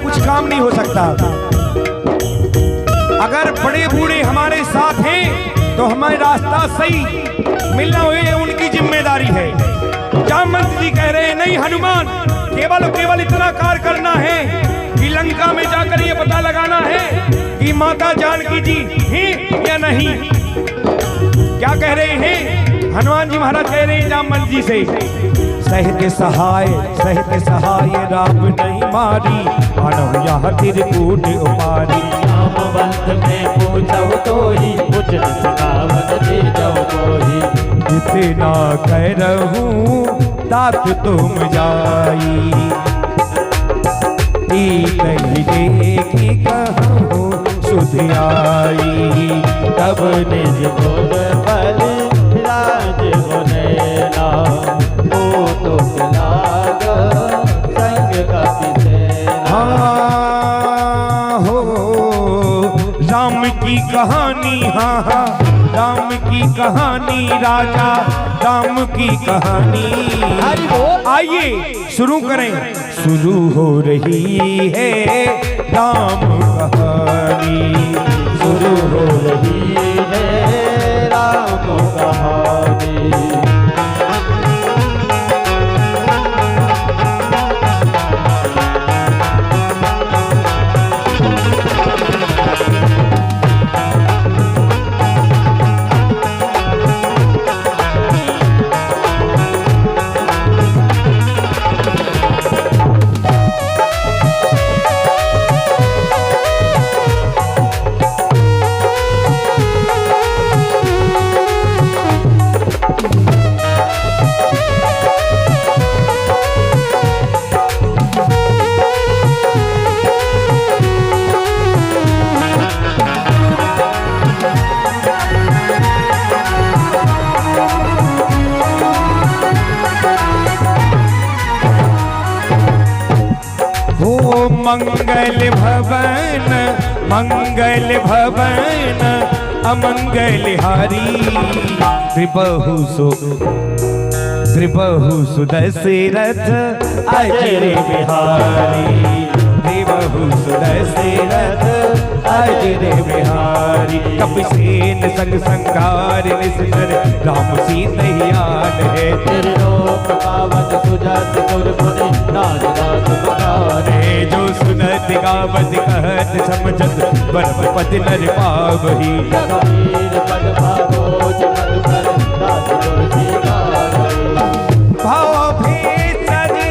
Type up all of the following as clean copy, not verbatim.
कुछ काम नहीं हो सकता। अगर बड़े बूढ़े हमारे साथ हैं तो हमारा रास्ता सही मिलना हुए उनकी जिम्मेदारी है। जामवंत जी कह रहे हैं नहीं हनुमान, केवल इतना कार्य करना है कि लंका में जाकर ये पता लगाना है कि माता जानकी जी हैं या नहीं। क्या कह रहे हैं हनुमान जी महाराज? कह रहे हैं जामवंत जी से, सहित सहाय राम नहीं मारी, अनहु यहाँ त्रिकूट उपारी। जामवंत में पूछो तोहि, उचित सुनावत दे जाओ कोहि। जितना कह रहूं तात तुम जाई, कही देखी कहूँ सुध आई। तब निज बोध बल राज गुनेला, ओ तो लाग संग कपि सेना। हाँ हो राम की कहानी, हाँ राम की कहानी, राजा राम की कहानी। आइए शुरू करें। शुरू हो रही है राम कहानी, शुरू हो रही है राम कहानी। मंगल भवन अमंगल हारी। त्रिबहु सुदशरथ अजर बिहारी, त्रिबहु सुदशरथ अजर बिहारी। कपिसेन संग संगार निश्चर, राम सीतयान है। त्रिलोक पावत सुजत सुरपुनि, नाज नाथ पुकारे। जो सुनत गावत कहत समझत, परम पद नर पावही। रघुवीर पद भागोज मत पर, दास तुलसी गावही। भाव भेषजे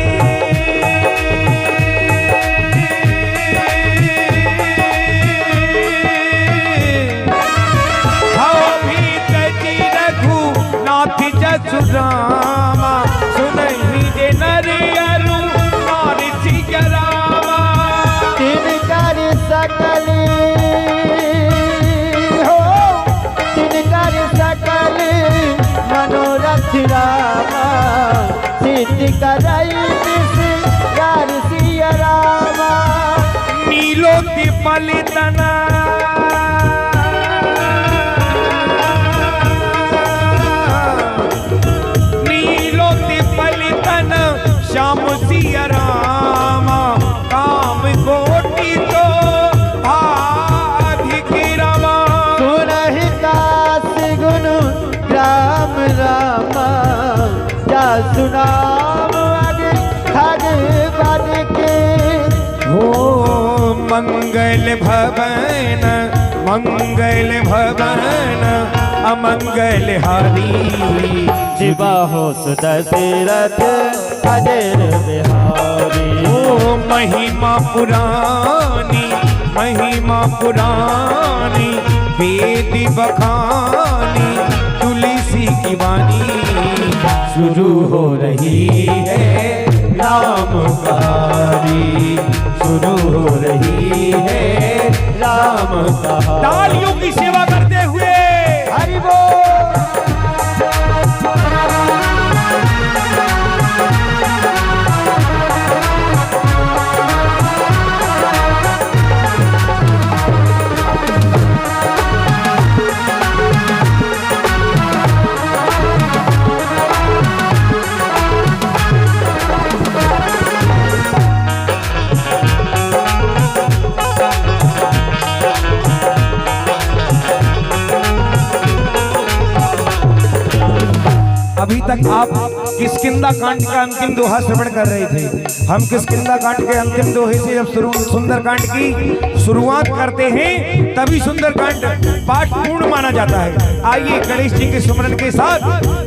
रघुनाथ जसु रामा, सुनहि जे नर अरु नारि सिय रामा। तिनकर सकल हो, तिनकर सकल मनोरथ रामा। सिद्धि करई निस सिय रामा। नीलोति पलितना श्याम सिय रामा। काम कोटि तो आधिक रामा। सुनहि दास गुण ग्राम रामा। जा सुनाम अग खग बन के। हो मंगल भवन अमंगल हारी। जिबाहो सुदशरथ अजर बिहारी। ओ महिमा पुरानी वेद बखानी, तुलसी की वाणी। शुरू हो रही है राम कहानी, शुरू हो रही है राम कहानी। तालियों की सेवा करते हुए हरि बोल। अभी तक आप किष्किंधा कांड का अंतिम दोहा श्रवण कर रहे थे। हम किष्किंधा कांड के अंतिम दोहे से जब सुंदर कांड की शुरुआत करते हैं तभी सुंदर कांड पाठ पूर्ण माना जाता है। आइए गणेश जी के सुमरन के साथ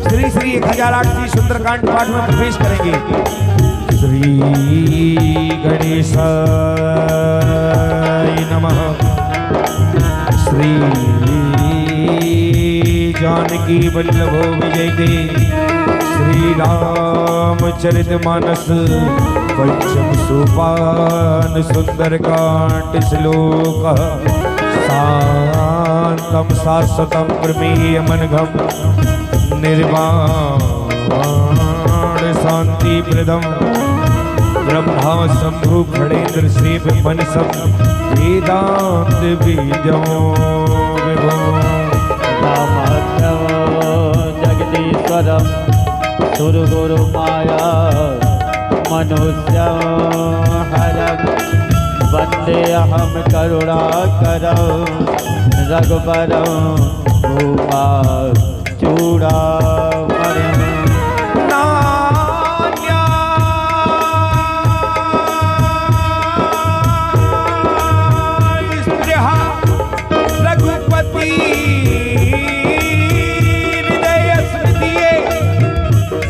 श्री श्री 1008 श्री सुंदर कांड पाठ में प्रवेश करेंगे। श्री गणेशाय नमः। श्री जानकी वल्लभो विजय दे। श्री रामचरितमानस पंचम सोपान सुंदर कांड श्लोक शांतम शाश्वतम प्रमेयमनघम निर्वाण शांति प्रदम ब्रह्मा शंभु खड़ेन्द्र सेव मनसम वेदांत बीजो विभो जगदीश्वरम सुरगुरु माया मनुष्य हरम वंदे अहम करुणाकरं रघुवरं भूमा चूड़ामणिं। रघुपति हृदय स्मृतिये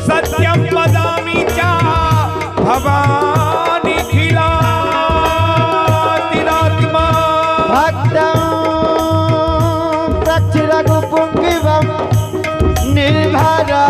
सत्यम वदामि च भवानी खिलातिरातिमा भक्तं प्रक्ष रघुपुंगिवं निर्भरा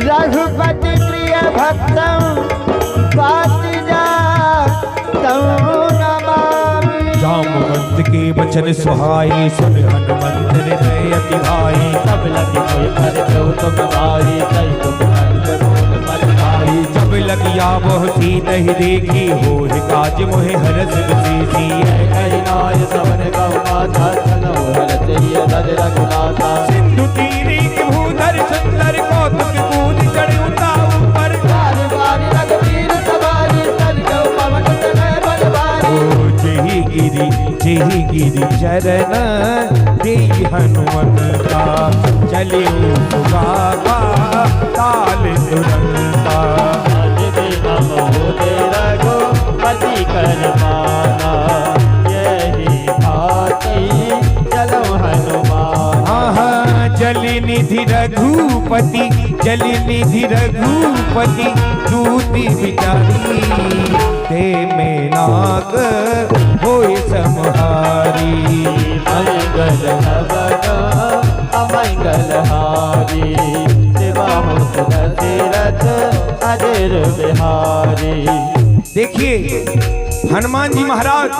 रघुपति प्रिय भक्तं जामवंत के वचन सुहाए सुन हनुमंत हृदय अति भाई। सब लगी कोई कर दो तुम भाई कई तुम भाई। जब लगिया वह थी नहीं देखी हो काज मोहे हरस विशेषी नाय सवन गौमाता चलो हरस रघुनाथा। सिंधु तीरे के भूधर सुंदर कौतुक कूद चढ़ उठा ऊपर बार बार रघुवीर सवारी चल गो पवन तनय बलवारी। जेहि गिरि चरण दे हनुमंता चले सुगावा ताल दुरंता। रघुपति कर माना यही भाती चलो हनुमान। जल निधि रघुपति दूती बिचारी ते में नाग होए समहारी। मंगल हवन अमंगल हारी देवाहु दशरथ अजर बिहारी। देखिए हनुमान जी महाराज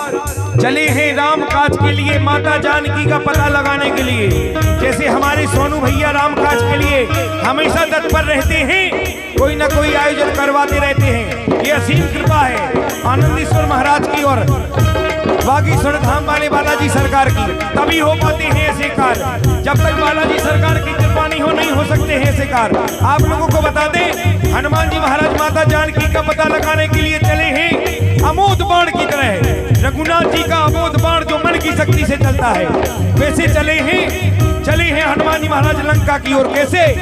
चले हैं राम काज के लिए, माता जानकी का पता लगाने के लिए। जैसे हमारे सोनू भैया राम काज के लिए हमेशा तत्पर रहते हैं, कोई ना कोई आयोजन करवाते रहते हैं। ये असीम कृपा है आनंदेश्वर महाराज की और बागेश्वर धाम वाले बालाजी सरकार की, तभी हो पाते हैं ऐसे कार्य। जब तक बालाजी सरकार की कृपा नहीं हो सकते हैं ऐसे कार्य। आप लोगों को बता दें हनुमान जी महाराज माता जानकी का पता लगाने के लिए चले हैं अमोद बाण की तरह। रघुनाथ जी का अमोद बाण जो मन की शक्ति से चलता है वैसे चले हैं हनुमान जी महाराज लंका की ओर। कैसे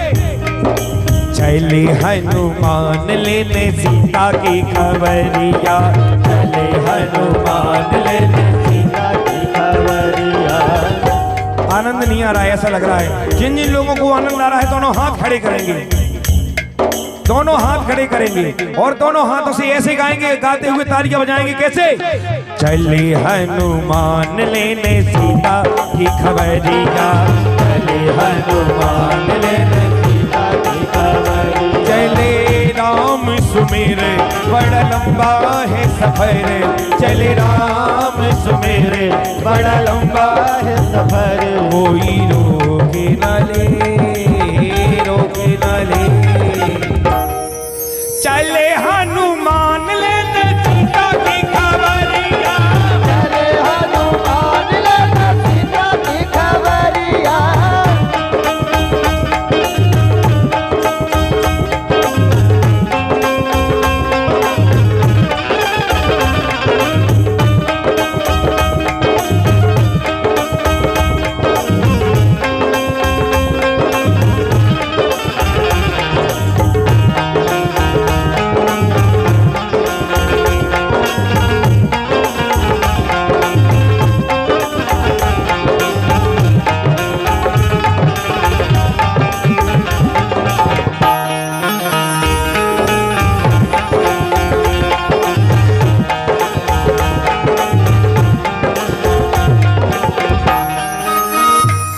चले हनुमान लेने सीता की खबरिया, चले हनुमान लेने सीता की खबरिया। आनंद नहीं आ रहा है, ऐसा लग रहा है। जिन जिन लोगों को आनंद आ रहा है दोनों हाथ खड़े करेंगे, दोनों हाथ खड़े करेंगे और दोनों हाथों से ऐसे गाएंगे, गाते हुए तालियां बजाएंगे। कैसे चले हनुमान लेने सीता की खबरिया, चले हनुमान लेने सुमेरे बड़ा लंबा है सफर, चले राम सुमेरे बड़ा लंबा है सफर, कोई रोके न ले, रोके न ले। चले हनुमान लेने सीता की खबरिया, चले हनुमान लेने सीता की खबरिया।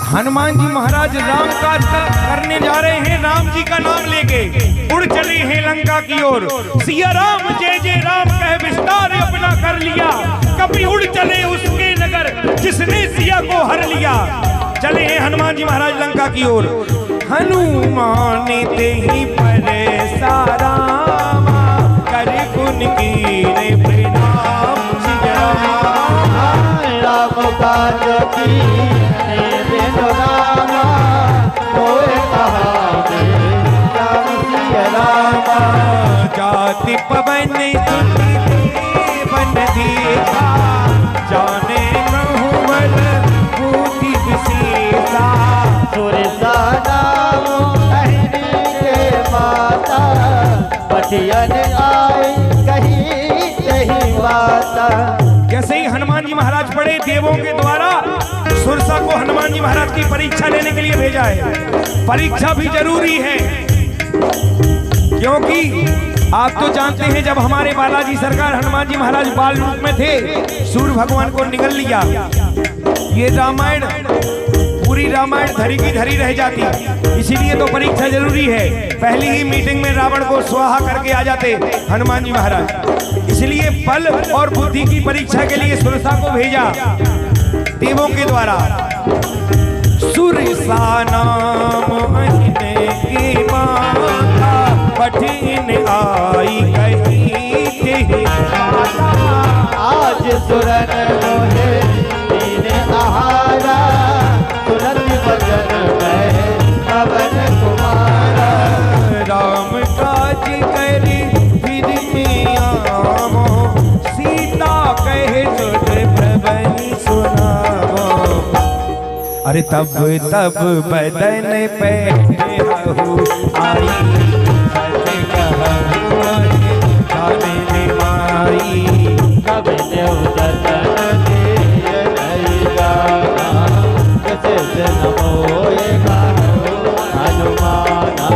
हनुमान जी महाराज राम काज करने जा रहे हैं, राम जी का नाम लेके उड़ चले हैं लंका की ओर। सिया राम जय जय राम कह विस्तार अपना कर लिया, कभी उड़ चले उसके नगर जिसने सिया को हर लिया। चले हैं हनुमान जी महाराज लंका की ओर। हनुमान ते ही पर सारा कर गुण कीने प्रणाम सिया राम काज की रामा कोई कहा राम सिया रामा। जाति पवन सुति देवन देखा, जाने कहूँ बूटी विशेषा। सुरसा नाम कहने के माता, पटियन आए कहीं कहीं माता। जैसे ही हनुमान जी महाराज पढ़े, देवों के द्वारा सुरसा को हनुमान जी महाराज की परीक्षा लेने के लिए भेजा है। परीक्षा भी जरूरी है, क्योंकि आप तो जानते हैं जब हमारे बालाजी सरकार हनुमान जी महाराज बाल रूप में थे, सूर्य भगवान को निगल लिया। ये रामायण, पूरी रामायण धरी की धरी रह जाती, इसीलिए तो परीक्षा जरूरी है। पहली ही मीटिंग में रावण को स्वाहा करके आ जाते हनुमान जी महाराज, इसलिए बल और बुद्धि की परीक्षा के लिए सुरसा को भेजा देवों के द्वारा। सुरसा नाम महीने की माता, कठिन आई कही माता। आज सुरन मोहे दीन आहारा, सुरत वचन में पवन कुमारा। राम काज करी फिर मियाँ, सीता कहे सुध प्रभु सुनावो। अरे तब तब बदन पे हूँ आई, सच कहूँ जाने माई। कब देव दर्शन दिए नहीं जाना, कैसे नमोएगा हनुमाना।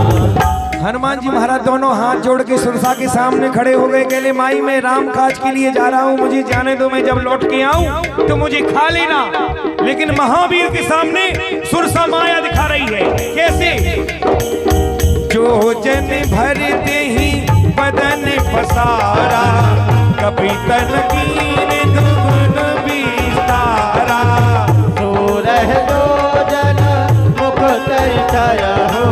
हनुमान जी महाराज दोनों हाथ जोड़ के सुरसा के सामने खड़े हो गए। कहले माई मैं राम काज के लिए जा रहा हूँ, मुझे जाने दो, मैं जब लौट के आऊँ तो मुझे खा लेना। लेकिन महावीर के सामने सुरसा माया दिखा रही है। कैसे? जो जन भरते ही बदन पसारा, कभी तन कीन दुगुन विस्तारा। सूरह दो जन मुख तैया हो,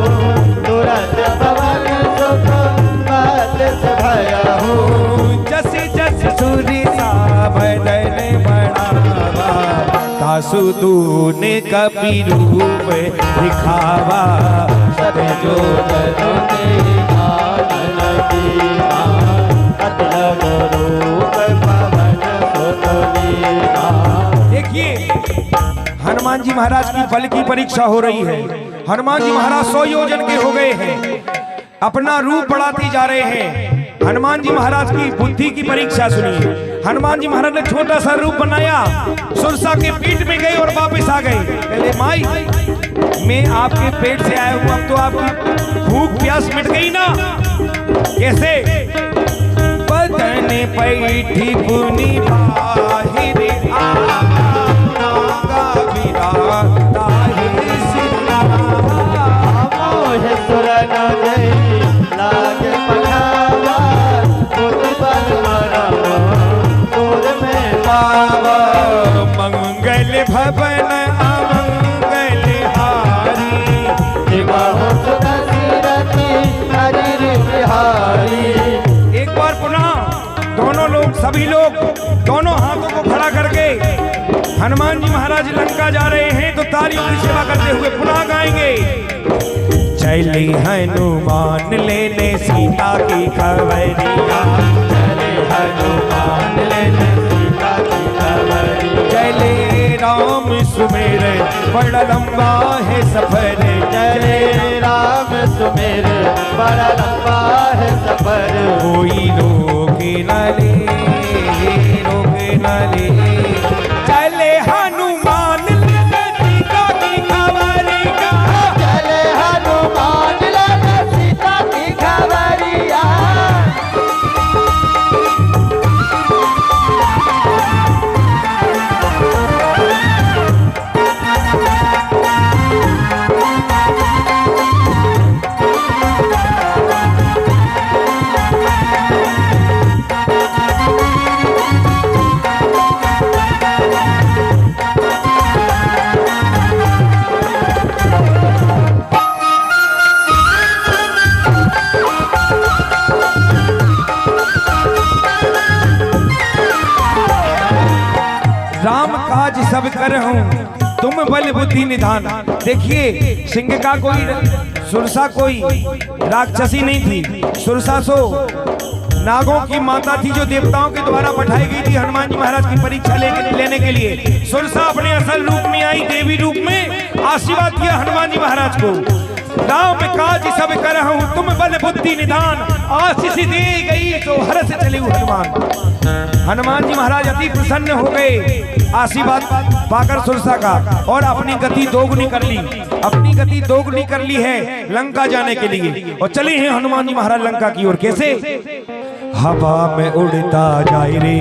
तुरंत पवन सुख बात भया हो। जस जस सुरसा बदन बढ़ावा, तासु दूने कपि रूप दिखावा। सब जो जन आनन दीना, अतलब रूप पवन सुत लीना। देखिए हनुमान जी महाराज की बल की परीक्षा हो रही है। हनुमान जी महाराज 100 योजन के हो गए हैं, अपना रूप बढ़ाते जा रहे हैं। हनुमान जी महाराज की बुद्धि की परीक्षा सुनिए। हनुमान जी महाराज ने छोटा सा रूप बनाया, सुरसा के पेट में गए और वापस आ गए। कहले माई मैं आपके पेट से आया हूं, अब तो आपकी भूख प्यास मिट गई ना। कैसे? बदन पैठी पुनि बाहिर आगा विरा ताहि सिरहा। मोह सुरन जय लाग पठावा, लोग दोनों हाथों को खड़ा करके हनुमान जी महाराज लंका जा रहे हैं तो तालियों की सेवा करते हुए पुनः गाएंगे। चले हनुमान लेने सीता की खबरिया, चले हनुमान लेने सीता की खबरिया, चले राम सुमेर बड़ा लंबा है सफर, चले राम सुमेर बड़ा लंबा है सफर, कोई रोके न ले, रोके न ले। चले हनुमान लेने सीता की खबरिया, चले हनुमान लेने सीता की खबरिया, राम काज सब कर हूँ तुम बल बुद्धि निधान। देखिए सिंह का कोई सुरसा कोई राक्षसी नहीं थी, सुरसा सो नागों की माता थी जो देवताओं के द्वारा पठाई गई थी हनुमान जी महाराज की परीक्षा लेने के लिए। सुरसा अपने असल रूप में आई, देवी रूप में आशीर्वाद किया हनुमान जी महाराज को। राम काज सब कर हूँ तुम बल बुद्धि निधान, आशीष दे गई तो हर्ष चले हनुमान जी महाराज अति प्रसन्न हो गए आशीर्वाद पाकर सुरसा का, और अपनी गति दोगुनी कर ली, अपनी गति दोगुनी कर ली है लंका जाने के लिए। और चले हैं हनुमान जी महाराज लंका की ओर। कैसे? हवा में उड़ता जाए रे,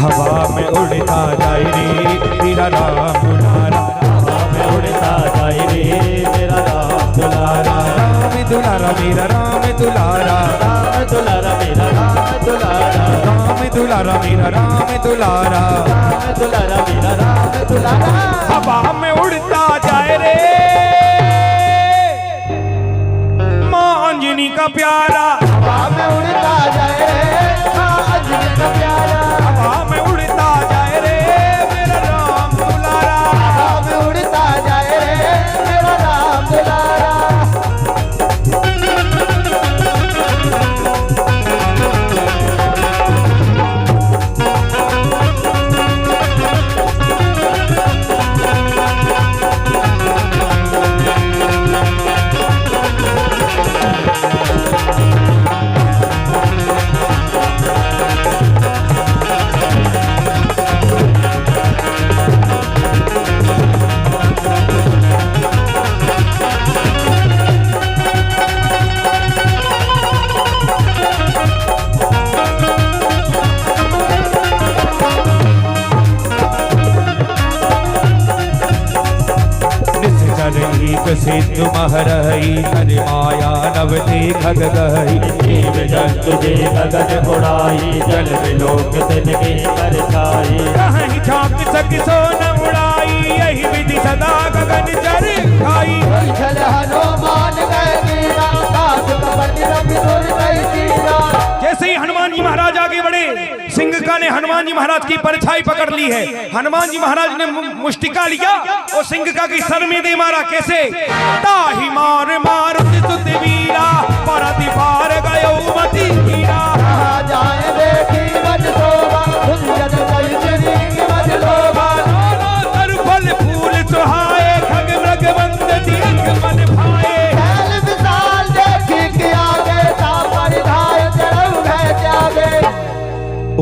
हवा में उड़ता जाए रे तेरा राम दुलारा, हवा में उड़ता जाए रे मेरा राम दुलारा, राम दुलारा मेरा राम दुलारा, राम दुलारा मेरा राम दुलारा, राम दुलारा मेरा राम दुलारा, राम दुलारा मेरा राम दुलारा, हवा में उड़ता जाए रे माँ अंजनी का प्यारा, हवा में उड़ता जाए रे माँ अंजनी का प्यारा, हवा में उड़ता जाए रे मेरा राम दुलारा, हवा में उड़ता जाए रे मेरा राम दुलारा। सिंधु महरही हर माया नव देखग गई, जीव जंतु जे गगन उड़ाई, जल विलोक तिनके परछाई, कहीं झांक सक सो न उड़ाई, यही विधि सदा गगन चर खाई। चल हनुमान गए गिरा, काश कपट रवि सुर गई सीरा। जैसे ही हनुमान जी महाराज आगे बढ़े, सिंघका ने हनुमान जी महाराज की परछाई पकड़ ली है। हनुमान जी महाराज ने मुष्टिका लिया और सिंघका की सर में दे मारा। कैसे? ताही मार मार सुत वीरा, परति पार गयो मति हीरा, कहाँ जाए देखी मत शोभा, गुंजन कई मत लोभा, सर फल फूल सुहाए, खग मृग वंदती अंग मन भाए। कैल विशाल देखी के आगे, तापर धाय चढ़ऊ भय त्यागे।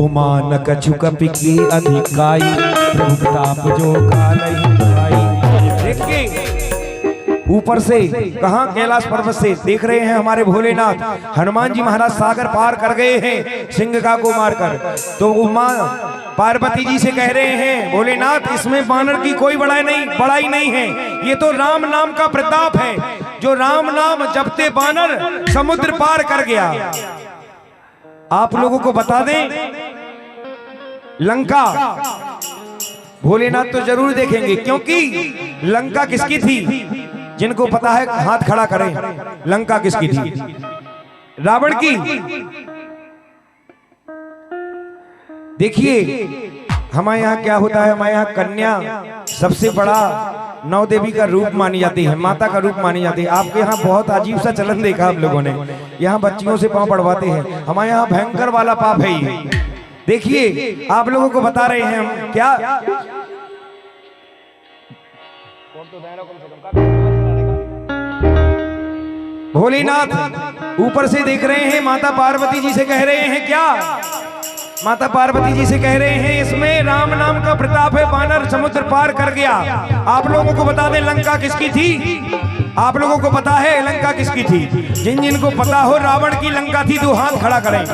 उमा न कछु कपि की अधिकाई, प्रताप जो कालहि भाई। देखिए ऊपर से कहां कैलाश पर्वत से देख रहे हैं हमारे भोलेनाथ, हनुमान जी महाराज सागर पार कर गए हैं सिंघका को मारकर। तो उमा पार्वती जी से कह रहे हैं भोलेनाथ इसमें बानर की कोई बड़ाई नहीं है, ये तो राम नाम का प्रताप है। जो राम नाम जपते बानर समुद्र पार कर गया। आप लोगों को बता दें लंका भोलेनाथ तो जरूर देखेंगे, क्योंकि लंका किसकी थी? जिनको पता है हाथ खड़ा करें। लंका किसकी थी? रावण की। देखिए हमारे यहाँ क्या होता है, हमारे यहाँ कन्या सबसे बड़ा नौ देवी का रूप मानी जाती है, माता का रूप मानी जाती है। आपके यहाँ बहुत अजीब सा चलन देखा आप लोगों ने, यहाँ बच्चियों से पांव पड़वाते हैं। हमारे यहाँ भयंकर वाला पाप है ये। देखिए आप लोगों को बता रहे हैं हम क्या, भोलेनाथ ऊपर से देख रहे हैं, माता पार्वती जी से कह रहे हैं क्या, माता पार्वती जी से कह रहे हैं इसमें राम नाम का प्रताप है, बानर समुद्र पार कर गया। आप लोगों को बता दें लंका किसकी थी, आप लोगों को पता है लंका किसकी थी? जिन जिन को पता हो रावण की लंका थी, दो हाथ खड़ा करें।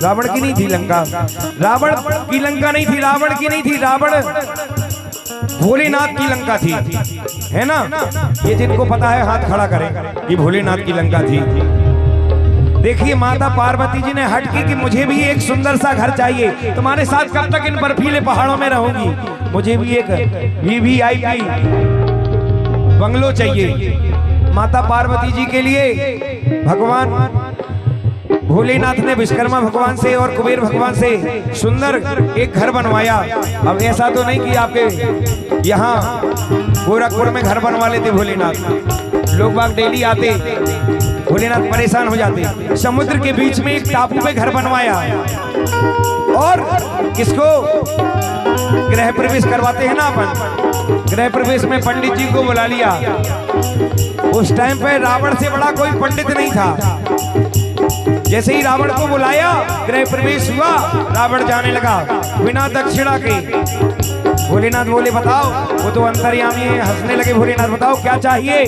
रावण की नहीं थी लंका, रावण की लंका नहीं थी, रावण की नहीं थी, रावण भोलेनाथ की लंका थी, है ना? ये जिनको पता है हाथ खड़ा करें कि भोलेनाथ की लंका थी। देखिए माता पार्वती जी ने हट की कि मुझे भी एक सुंदर सा घर चाहिए, तुम्हारे साथ कब तक इन बर्फीले पहाड़ों में रहूंगी, मुझे भी एक वीवीआईपी बंगलो चाहिए। माता पार्वती जी के लिए भगवान भोलेनाथ ने विश्वकर्मा भगवान से और कुबेर भगवान से सुंदर एक घर बनवाया। अब ऐसा तो नहीं कि आपके यहाँ गोरखपुर में घर बनवा लेते भोलेनाथ, लोग बाग डेली आते, भोलेनाथ परेशान हो जाते। समुद्र के बीच में एक टापू पे घर बनवाया और किसको गृह प्रवेश करवाते हैं ना अपन, गृह प्रवेश में पंडित जी को बुला लिया। उस टाइम पे रावण से बड़ा कोई पंडित नहीं था। जैसे ही रावण को बुलाया, गृह प्रवेश हुआ, रावण जाने लगा बिना दक्षिणा के। भोलेनाथ बोले बताओ, वो तो अंतर्यामी है, हंसने लगे। भोलेनाथ बताओ क्या चाहिए?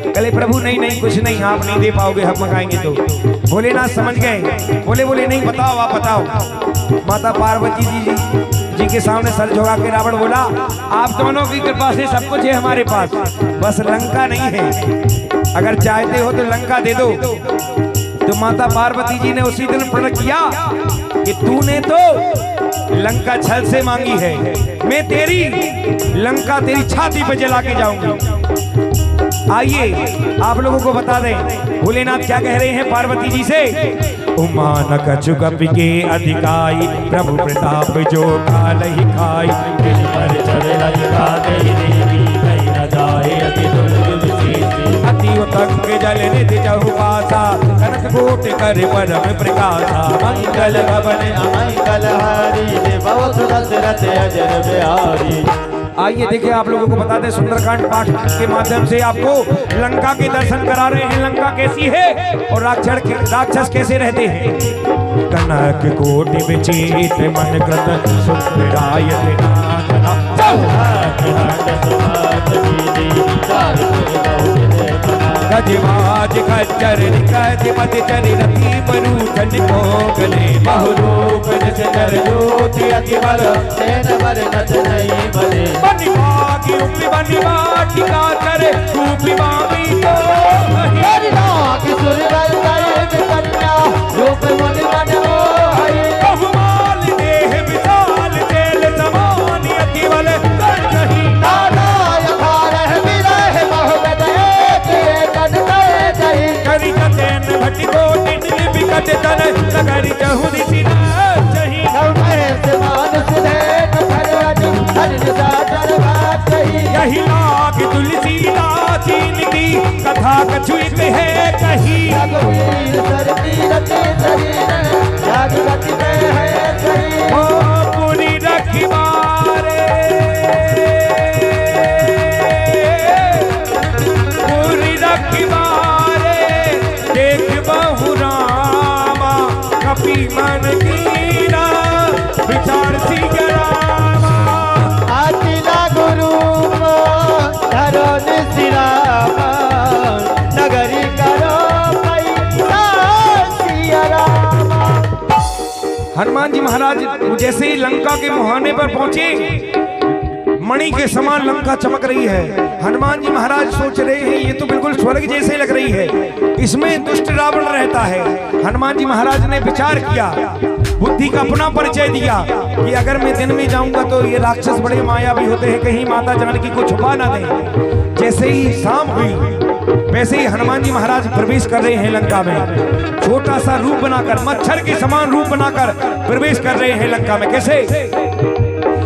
कहे प्रभु नहीं नहीं कुछ नहीं, आप नहीं दे पाओगे, हम मंगाएंगे तो। भोलेनाथ समझ गए, बोले नहीं बताओ, आप बताओ। माता पार्वती जी के सामने सर झुका के रावण बोला, आप दोनों की कृपा से सब कुछ है हमारे पास, बस लंका नहीं है, अगर चाहते हो तो लंका दे दो। तो माता पार्वती जी ने उसी दिन प्रण किया कि तूने तो लंका छल से मांगी है, मैं तेरी लंका तेरी छाती पे जला के जाऊंगी। आइए आप लोगों को बता दें भोलेनाथ क्या कह रहे हैं पार्वती जी से। उमान कछुगप के अधिकाई, प्रभु प्रताप जो काल ही खाई, पर चढ़ देवी नहीं न जाए अति दुर्गम शीश, अति उतंग जल निधि जहु पासा, कनक कोट कर परम प्रकाशा, मंगल भवन अमंगल हारी, बहुत दशरथ अजर बिहारी। आइए देखिए आप लोगों को बता दें, सुंदरकांड पाठ के माध्यम से आपको लंका के दर्शन करा रहे हैं। लंका कैसी है और राक्षस कैसे रहते हैं। कनक कोटि विचित मन कृत सुंदरायत गजवाज खच्चर निकट मत चरि रति परूथन को गले, बहुरूप जस नर ज्योति अति बल, सेन बर नथ नहीं बले, बनिवागी उम्मी बनिवाटिका करे, रूपी बामी को बनिवागी सुरबल करे विकन्या, रूप मुनि मन मोहि, बहुमाल देह विशाल तेल समानि अति बल कर नहीं, दादा यथारह विरह बहु करी कतेन भटि को दिन विकट तन, लगरी चहु दिशि चही, से मानुष देख भरवट हरि सागर बात कही, यही लाग तुलसीदास की कथा कछुइत है कही, रघुवीर सर तीरथ शरीर जागृति में है कही, ओ पुरी रखवारे पुरी रखवारे, देख बहु रामा कपि मन कीरा, विचार सी गरामा, आतिला गुरु धरो निशिरामा, नगरी करो पैसा सिया रामा। हनुमान जी महाराज जैसे ही लंका के मुहाने पर पहुंचे, मणि के समान लंका चमक रही है। हनुमान जी महाराज सोच रहे हैं ये तो बिल्कुल स्वर्ग जैसे लग रही है, इसमें दुष्ट रावण रहता है। हनुमान जी महाराज ने विचार किया, बुद्धि का अपना परिचय दिया कि अगर मैं दिन में जाऊंगा तो ये राक्षस बड़े मायावी होते हैं, कहीं माता जानकी को छुपा ना दें। जैसे ही शाम हुई वैसे ही हनुमान जी महाराज प्रवेश कर रहे हैं लंका में। छोटा सा रूप बनाकर, मच्छर के समान रूप बनाकर प्रवेश कर रहे हैं लंका में। कैसे?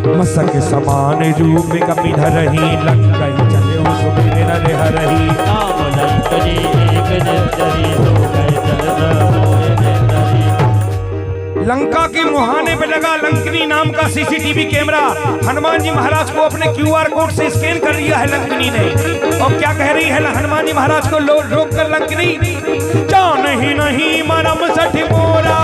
मत्स्य के समान रूप में कभी न रही, लंका ही चले उसमें न रह रही। नाम लंकनी एक निर्जरी, हो गए जल न मोय निर्जरी। लंका के मुहाने पे लगा लंकनी नाम का सीसीटीवी कैमरा। हनुमान जी महाराज को अपने क्यूआर कोड से स्कैन कर लिया है लंकनी ने। और क्या कह रही है हनुमान जी महाराज को रोक कर लंकनी? जान ही नहीं मरम सठ मोरा,